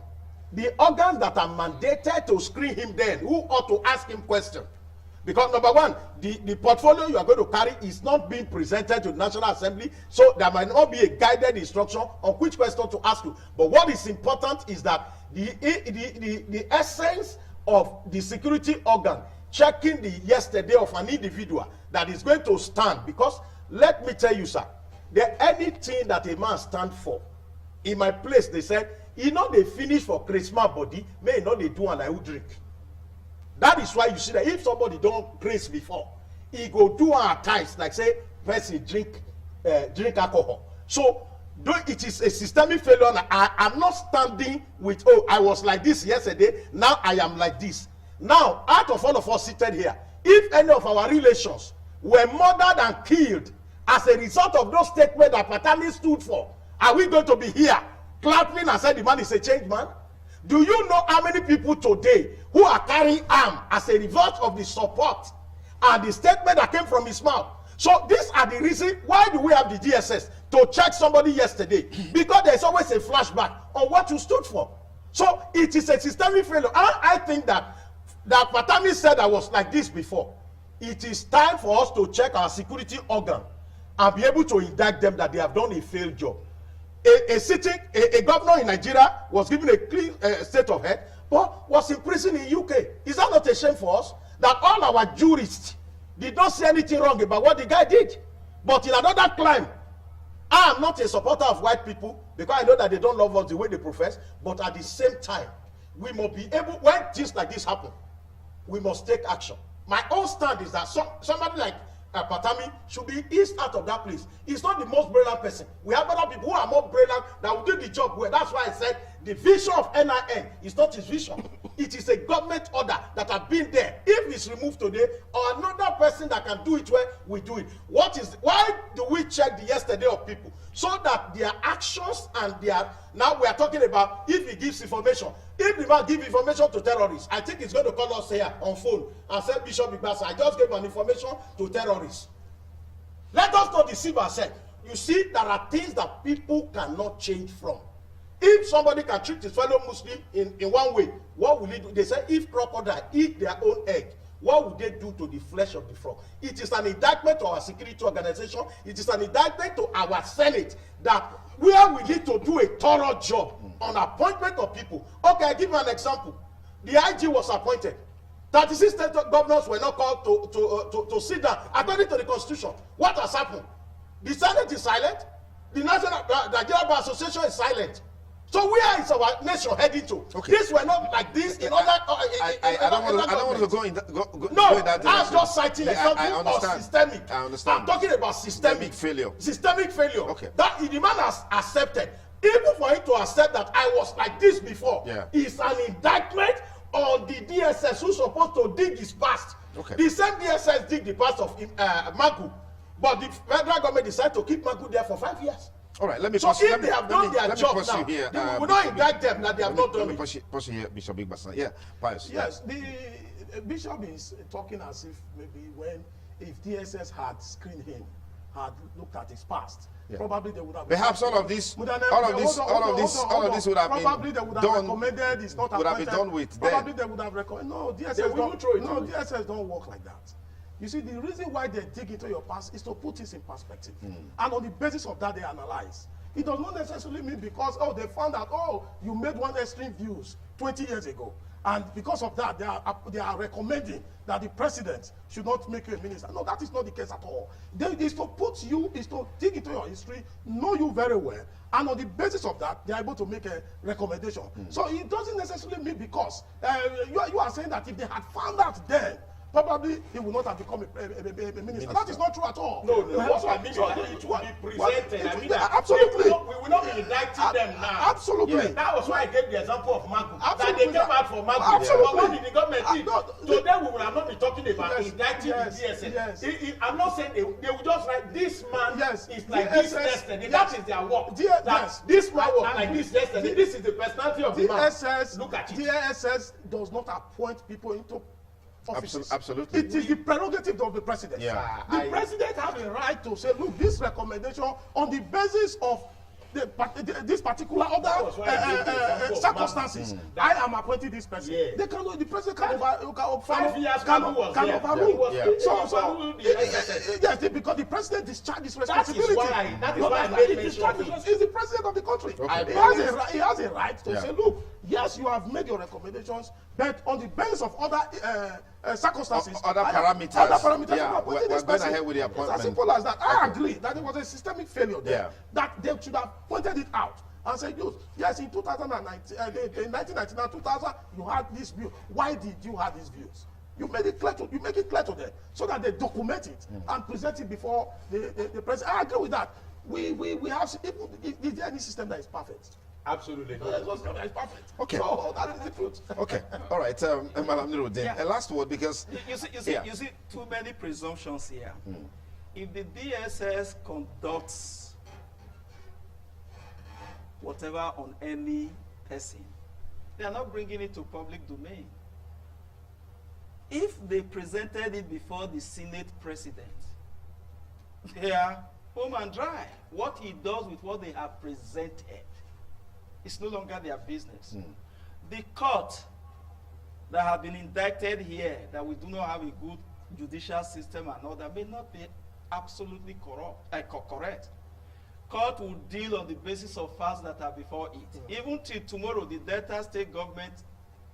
The organs that are mandated to screen him then, who ought to ask him questions? Because number one, the portfolio you are going to carry is not being presented to the National Assembly, so there might not be a guided instruction on which question to ask you. But what is important is that the essence of the security organ checking the yesterday of an individual that is going to stand. Because let me tell you, sir, anything that a man stand for, in my place they said, you know they finish for Christmas body, may not they do and I will drink. That is why you see that if somebody don't praise before, he go do at times like say person drink alcohol. So though it is a systemic failure, I'm not standing with, oh, I was like this yesterday, now I am like this. Now, out of all of us seated here, if any of our relations were murdered and killed as a result of those statements that Patami stood for, are we going to be here clapping and saying the man is a changed man? Do you know how many people today who are carrying arms as a result of the support and the statement that came from his mouth? So these are the reasons why do we have the DSS to check somebody yesterday? Because there's always a flashback on what you stood for. So it is a systemic failure. I think that Patami said I was like this before. It is time for us to check our security organ and be able to indict them that they have done a failed job. A governor in Nigeria was given a clean state of head, but was in prison in UK. Is that not a shame for us? That all our jurists did not see anything wrong about what the guy did. But in another climb, I am not a supporter of white people because I know that they don't love us the way they profess. But at the same time, we must be able, when things like this happen, we must take action. My own stand is that somebody like Patami should be eased out of that place. He's not the most brilliant person. We have other people who are more brilliant that will do the job well. That's why I said the vision of NIN is not his vision. It is a government order that has been there. If it's removed today, or another person that can do it well, we do it. Why do we check the yesterday of people? So that their actions and their, now we are talking about if he gives information. If the man gives information to terrorists, I think he's going to call us here on phone and say, Bishop Igbasa, I just gave an information to terrorists. Let us not deceive ourselves. You see, there are things that people cannot change from. If somebody can treat his fellow Muslim in one way, what will he do? They say, if crocodile eat their own egg, what would they do to the flesh of the frog? It is an indictment to our security organization. It is an indictment to our Senate that where we need to do a thorough job on appointment of people. Okay, I give you an example. The IG was appointed. 36 state governors were not called to sit down according to the Constitution. What has happened? The Senate is silent. The National Nigerian Bar Association is silent. So where is our nation heading to? Okay. These were not like this in other. I don't want to go in that. No, in that I'm just citing example I of understand. systemic. I understand. I'm talking about systemic failure. Systemic failure. Okay. That the man has accepted. Even for him to accept that I was like this before, is an indictment on the DSS who's supposed to dig his past. Okay. The same DSS dig the past of Magu, but the federal government decided to keep Magu there for 5 years. All right, let me. So if they have done their job now, here, we will not indict them that they have not done it. it. Push here, Bishop Igbasan. Yeah, Pius. Yes, the bishop is talking as if maybe if DSS had screened him, had looked at his past, probably they would have. Perhaps all of this would have probably been they would have done. recommended. It's not would have been done with. Probably they would have recommended. No, DSS don't work like that. You see, the reason why they dig into your past is to put things in perspective. And on the basis of that, they analyze. It does not necessarily mean because, they found out, you made one extreme views 20 years ago. And because of that, they are recommending that the president should not make you a minister. No, that is not the case at all. Is to dig into your history, know you very well, and on the basis of that, they are able to make a recommendation. So it doesn't necessarily mean because you are saying that if they had found out then, probably he would not have become a minister. That is not true at all. No, what I mean is that it will be presented. Absolutely. We will not be indicting them now. Absolutely. Yeah. That was why I gave the example of Magu. Absolutely. That they came out for Magu. Absolutely. But what did the government do? Today we will not be talking about indicting the DSS. Yes. I'm not saying they will just write this man is like this yesterday. That is their work. This man was like this yesterday. This is the personality of the man. Look at it. DSS does not appoint people into offices. Absolutely. It is the prerogative of the president. Yeah. The president has a right to say, look, this recommendation on the basis of this particular other circumstances, I am appointing this person. Yeah. They can the president can overrule. 5 years Yes, because the president discharges his responsibility. That is why I made mention. He's the president of the country. Okay. He has a right to say, look, yes, you have made your recommendations, but on the basis of other circumstances, other parameters. Yeah, we're going ahead with the appointment. It's as simple as that. I agree that it was a systemic failure there. That they should have pointed it out and said, yes, in 2019, in 1999, 2000, you had this view. Why did you have these views? You make it clear to them so that they document it and present it before the president. I agree with that. We have. Is there any system that is perfect? Absolutely. It's perfect. Okay. So that is the truth. Okay. All right. Madam Nuruddin, a last word because you see too many presumptions here. If the DSS conducts whatever on any person, they are not bringing it to public domain. If they presented it before the Senate president, they are home and dry. What he does with what they have presented, it's no longer their business. The court that have been indicted here, that we do not have a good judicial system and all that, may not be absolutely correct. Court will deal on the basis of facts that are before it. Even till tomorrow, the Delta state government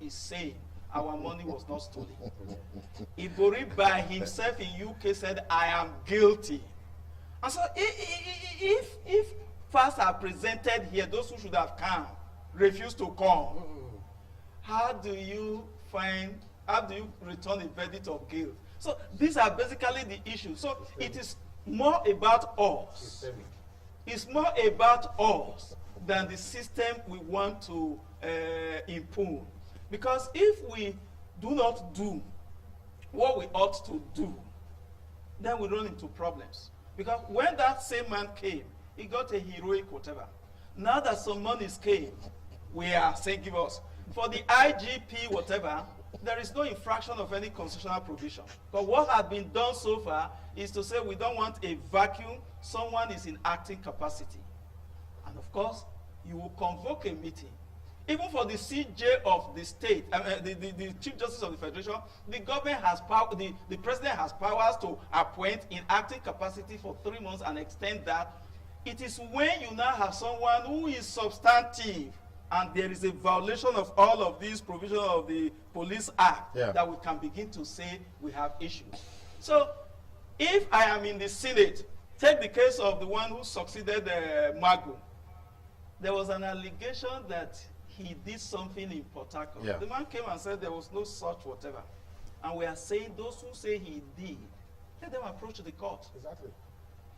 is saying our money was not stolen. Ibori by himself in UK said, I am guilty. And so if facts are presented here, those who should have come refuse to come. How do you return a verdict of guilt? So these are basically the issues. So it is more about us. It's more about us than the system we want to impose. Because if we do not do what we ought to do, then we run into problems. Because when that same man came, he got a heroic whatever. Now that some monies came, we are saying give us. For the IGP whatever, there is no infraction of any constitutional provision. But what has been done so far is to say we don't want a vacuum, someone is in acting capacity. And of course, you will convoke a meeting. Even for the CJ of the state, the Chief Justice of the Federation, the government has power, the president has powers to appoint in acting capacity for 3 months and extend that. It is when you now have someone who is substantive and there is a violation of all of these provisions of the Police Act that we can begin to say we have issues. So if I am in the Senate, take the case of the one who succeeded Magu. there was an allegation that he did something in Port Harcourt. Yeah. The man came and said there was no such whatever. And we are saying those who say he did, let them approach the court. Exactly.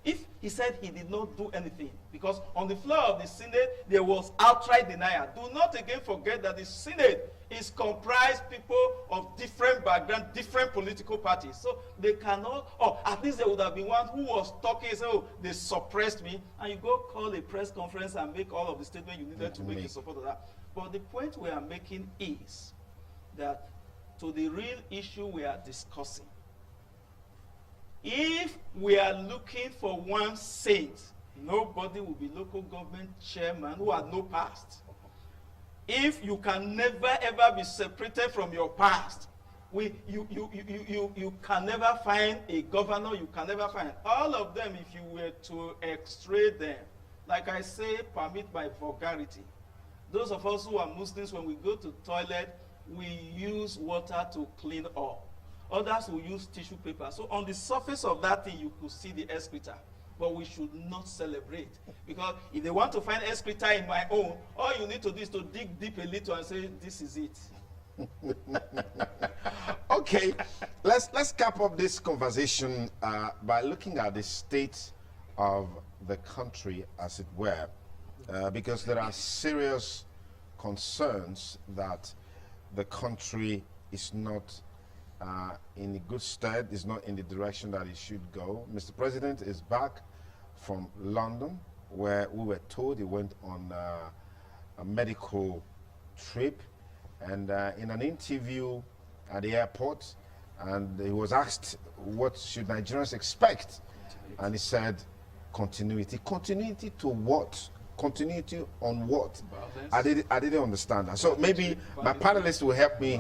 If he said he did not do anything, because on the floor of the Senate, there was outright denial. Do not again forget that the Senate is comprised people of different background, different political parties. So they cannot, or at least there would have been one who was talking, say, oh, they suppressed me, and you go call a press conference and make all of the statements you needed to make in support of that. But the point we are making is that to the real issue we are discussing, if we are looking for one saint, nobody will be local government chairman who had no past. If you can never ever be separated from your past, you can never find a governor, you can never find all of them. If you were to extray them, like I say, permit my vulgarity. Those of us who are Muslims, when we go to toilet, we use water to clean up. Others will use tissue paper. So on the surface of that thing, you could see the excreta. But we should not celebrate. Because if they want to find excreta in my own, all you need to do is to dig deep a little and say, this is it. Okay, let's cap up this conversation by looking at the state of the country, as it were, because there are serious concerns that the country is not in a good stead, is not in the direction that it should go. Mr. President is back from London, where we were told he went on a medical trip, and in an interview at the airport, and he was asked, what should Nigerians expect? And he said, continuity. Continuity to what? Continuity on what? I didn't understand that. So maybe my panelists will help me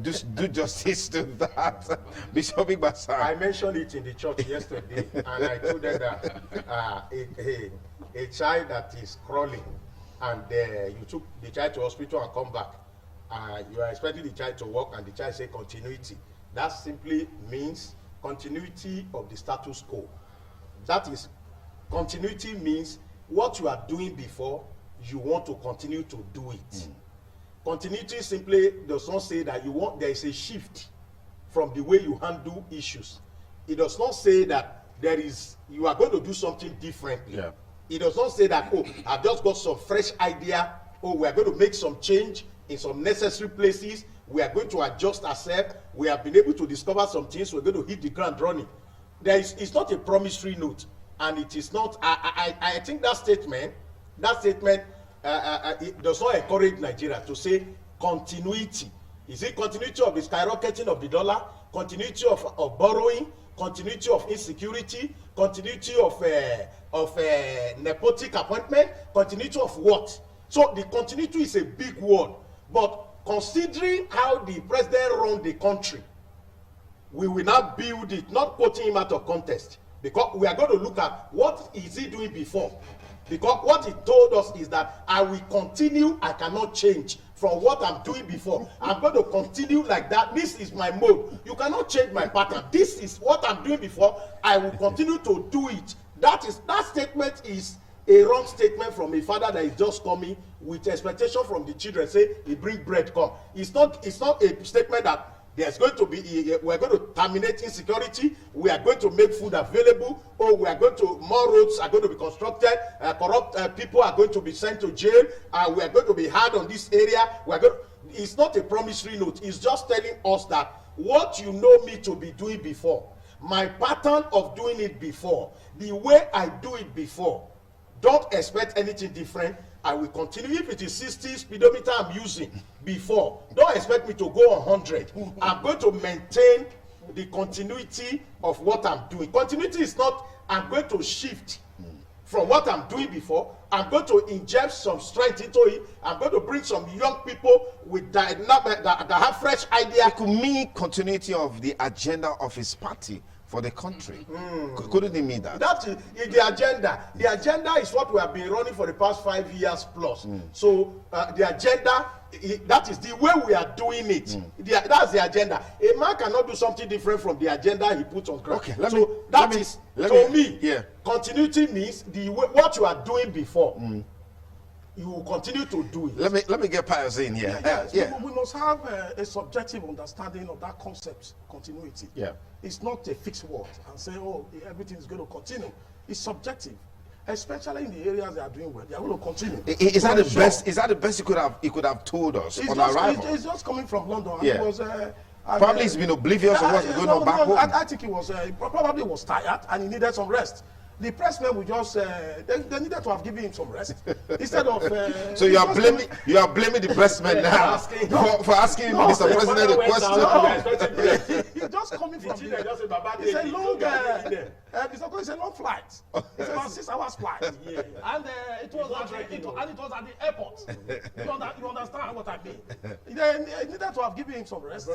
just do justice to that. Bishop Igbasa. I mentioned it in the church yesterday, and I told them that a child that is crawling, and you took the child to hospital and come back, you are expecting the child to walk, and the child say continuity. That simply means continuity of the status quo. That is, continuity means what you are doing before, you want to continue to do it. Continuity simply does not say that there is a shift from the way you handle issues. It does not say that you are going to do something differently. Yeah. It does not say that, oh, I've just got some fresh idea, oh, we are going to make some change in some necessary places, we are going to adjust ourselves, we have been able to discover some things, we're going to hit the ground running. It's not a promissory note, and it is not, I think that statement it does not encourage Nigeria to say continuity. Is it continuity of the skyrocketing of the dollar, continuity of borrowing, continuity of insecurity, continuity of nepotic appointment, continuity of what? So the continuity is a big word, but considering how the president run the country, we will not build it, not quoting him out of context, because we are going to look at what is he doing before. Because what he told us is that I will continue, I cannot change from what I'm doing before. I'm going to continue like that. This is my mode. You cannot change my pattern. This is what I'm doing before. I will continue to do it. That statement is a wrong statement from a father that is just coming with expectation from the children. Say, he bring bread, come. It's not a statement that there's going to be, we're going to terminate insecurity, we are going to make food available, or we are going to, more roads are going to be constructed, corrupt people are going to be sent to jail, we are going to be hard on this area. It's not a promissory note. It's just telling us that what you know me to be doing before, my pattern of doing it before, the way I do it before, don't expect anything different. I will continue. If it is 60 speedometer I'm using before, don't expect me to go on 100. I'm going to maintain the continuity of what I'm doing. Continuity is not, I'm going to shift from what I'm doing before. I'm going to inject some strength into it. I'm going to bring some young people with that have fresh ideas. It could mean continuity of the agenda of his party for the country. Couldn't he mean that? That is the agenda. The agenda is what we have been running for the past 5 years plus. So the agenda, that is the way we are doing it. That's the agenda. A man cannot do something different from the agenda he put on ground. Okay, to me, continuity means what you are doing before. you will continue to do it. Let me get Pius in here. Yes, we must have a subjective understanding of that concept, continuity. Yeah. It's not a fixed word and say, oh, everything is going to continue. It's subjective, especially in the areas they are doing well. They are going to continue. Is that the best? Is that the best you could have told us on arrival? It's just coming from London. And Yeah. it was, Probably he's been oblivious of what's going on back home. I think he was probably was tired and he needed some rest. The pressmen would just they needed to have given him some rest instead of. So you are blaming the pressmen now for asking Mr. President a question. He's just coming from it's a long flight. It's about 6 hours flight, and it was at the airport. You understand what I mean? They needed to have given him some rest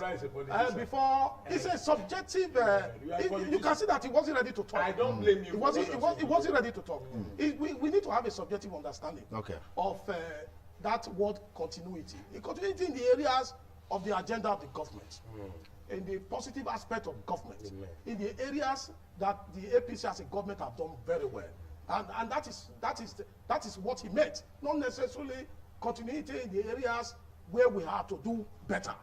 before. It's a subjective. You can see that he wasn't ready to talk. I don't blame you. He wasn't ready to talk. We need to have a subjective understanding of that word continuity. The continuity in the areas of the agenda of the government, in the positive aspect of government, in the areas that the APC as a government have done very well, and that is what he meant. Not necessarily continuity in the areas where we have to do better.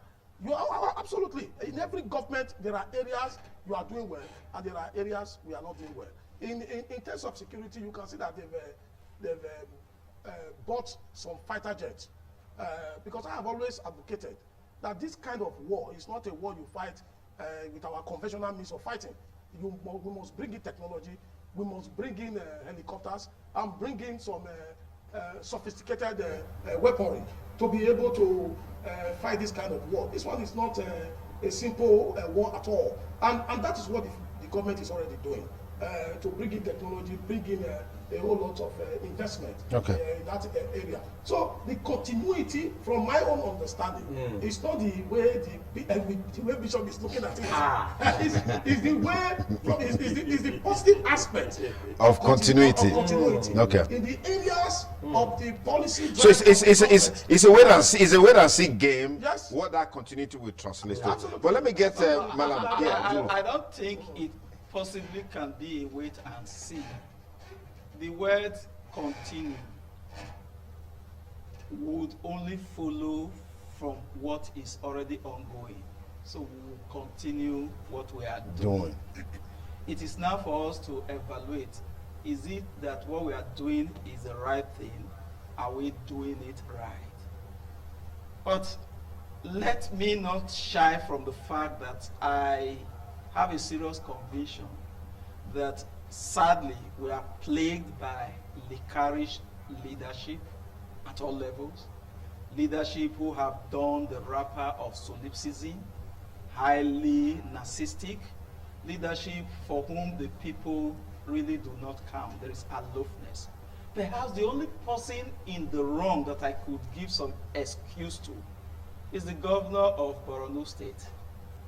You are absolutely in every government there are areas you are doing well, and there are areas we are not doing well. In terms of security, you can see that they've bought some fighter jets because I have always advocated that this kind of war is not a war you fight with our conventional means of fighting. We must bring in technology, we must bring in helicopters, and bring in some sophisticated weaponry to be able to fight this kind of war. This one is not a simple war at all, and that is what the government is already doing. To bring in technology, bring in a whole lot of investment in that area. So the continuity, from my own understanding, is not the way the way Bishop is looking at it. Is the way, is the positive aspect of continuity. In the areas of the policy. So it's a wait and see game. Yes. What that continuity will translate to. But let me get Malam. I don't think it possibly can be a wait and see. The word continue would only follow from what is already ongoing. So we will continue what we are doing. It is now for us to evaluate, is it that what we are doing is the right thing? Are we doing it right? But let me not shy from the fact that I have a serious conviction that sadly we are plagued by licorice leadership at all levels. Leadership who have done the wrapper of solipsism, highly narcissistic. Leadership for whom the people really do not count. There is aloofness. Perhaps the only person in the wrong that I could give some excuse to is the governor of Borno State.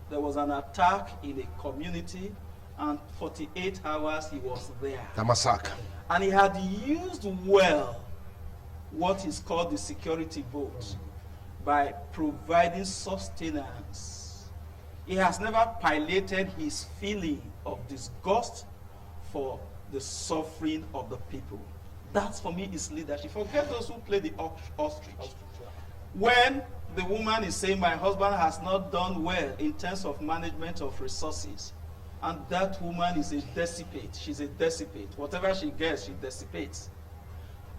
There was an attack in a community, and 48 hours he was there. The massacre. And he had used well what is called the security vote by providing sustenance. He has never piloted his feeling of disgust for the suffering of the people. That for me is leadership. Forget those who play the ostrich. When the woman is saying, my husband has not done well in terms of management of resources, and that woman is a dissipate. She's a dissipate. Whatever she gets, she dissipates.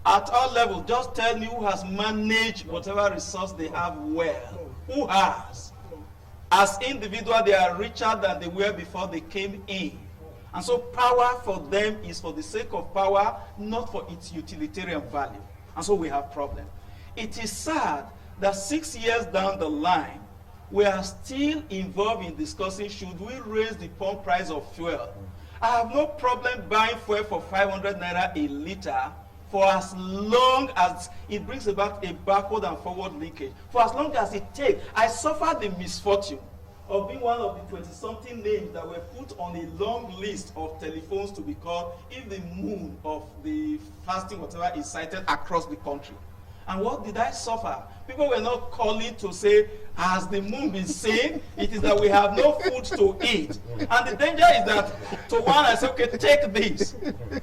At all levels, just tell me who has managed whatever resource they have well. Who has? As individuals, they are richer than they were before they came in. And so power for them is for the sake of power, not for its utilitarian value. And so we have problems. It is sad that 6 years down the line, we are still involved in discussing, should we raise the pump price of fuel? I have no problem buying fuel for 500 naira a liter for as long as it brings about a backward and forward linkage. For as long as it takes. I suffered the misfortune of being one of the 20-something names that were put on a long list of telephones to be called if the moon of the fasting whatever is sighted across the country. And what did I suffer? People were not calling to say, has the moon been seen? It is that we have no food to eat. And the danger is that to one I said, okay, take this.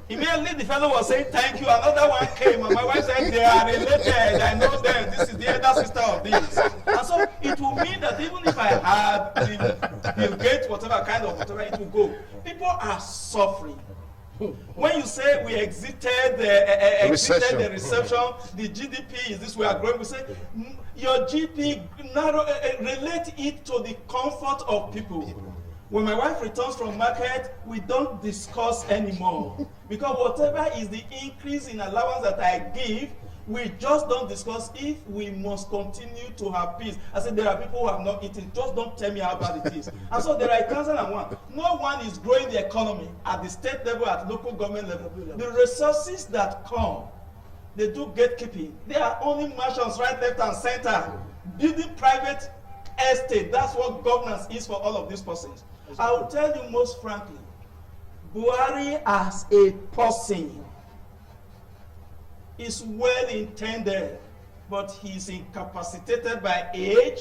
Immediately the fellow was saying, thank you. Another one came, and my wife said, they are related. I know them. This is the elder sister of this. And so it will mean that even if I had Bill Gates, whatever kind of whatever, it will go. People are suffering. When you say we exited the reception, the GDP is this, we are growing, we say your GDP relate it to the comfort of people. When my wife returns from market, we don't discuss anymore because whatever is the increase in allowance that I give, we just don't discuss if we must continue to have peace. I said there are people who have not eaten. Just don't tell me how bad it is. And so there are 1,001. No one is growing the economy at the state level, at local government level. The resources that come, they do gatekeeping. They are owning mansions right, left, and center, building private estate. That's what governance is for all of these persons. I will tell you most frankly, Buhari as a person is well intended, but he's incapacitated by age,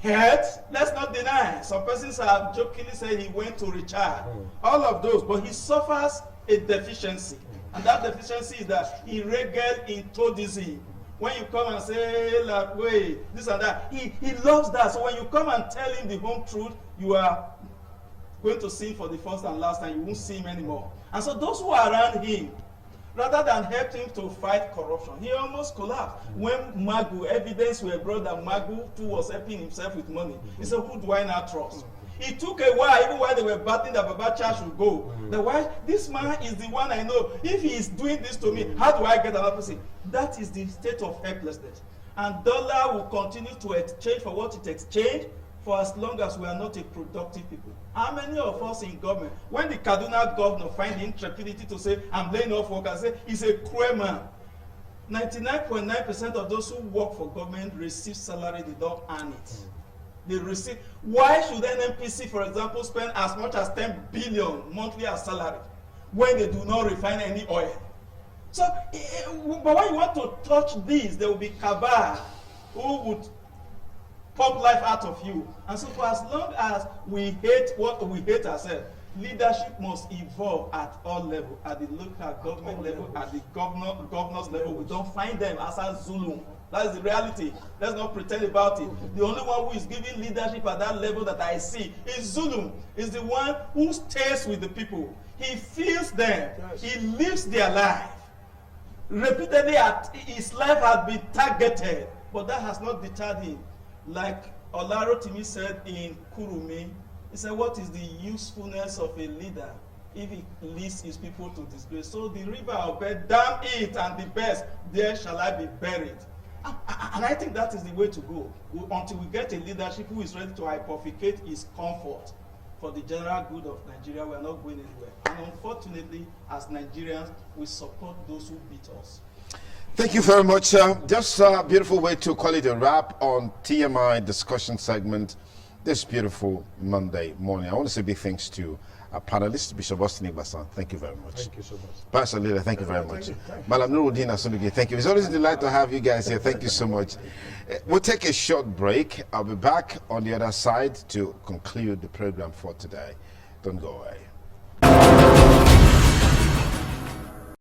health. Let's not deny. Some persons have jokingly said he went to retire. All of those, but he suffers a deficiency. And that deficiency is that he regal in toadism. When you come and say, like, wait, this and that, he loves that. So when you come and tell him the home truth, you are going to see him for the first and last time. You won't see him anymore. And so those who are around him, rather than help him to fight corruption, he almost collapsed. When Magu, evidence were brought that Magu too was helping himself with money, he said, who do I now trust? It took a while, even while they were battling that Babacha should go. The wife, this man is the one I know. If he is doing this to me, how do I get another person? That is the state of helplessness. And dollar will continue to exchange for what it exchanged for as long as we are not a productive people. How many of us in government, when the Kaduna governor find the intrepidity to say, I'm laying off workers, say he's a cruel man. 99.9% of those who work for government receive salary, they don't earn it. They receive. Why should NNPC, for example, spend as much as 10 billion monthly as salary when they do not refine any oil? So, but when you want to touch this, there will be cabal who would pump life out of you. And so for as long as we hate what we hate ourselves, leadership must evolve at all levels, at the local government level, at the governor's level. We don't find them as a Zulum. That is the reality. Let's not pretend about it. The only one who is giving leadership at that level that I see is Zulum. Is the one who stays with the people. He feels them. Yes. He lives their life. Repeatedly, his life has been targeted, but that has not deterred him. Like Olarotimi said in Kurumi, he said, what is the usefulness of a leader if he leads his people to disgrace? So the river of bed, damn it, and the best, there shall I be buried. And I think that is the way to go. Until we get a leadership who is ready to hypothecate his comfort for the general good of Nigeria, we are not going anywhere. And unfortunately, as Nigerians, we support those who beat us. Thank you very much. Just a beautiful way to call it a wrap on TMI discussion segment this beautiful Monday morning. I want to say big thanks to our panelist, Bishop Austin Igbasan. Thank you very much. Thank you so much. Pastor Leader, thank you very much. Malam Nuruddin Asunugi, thank you. It's always a delight to have you guys here. Thank you so much. We'll take a short break. I'll be back on the other side to conclude the program for today. Don't go away.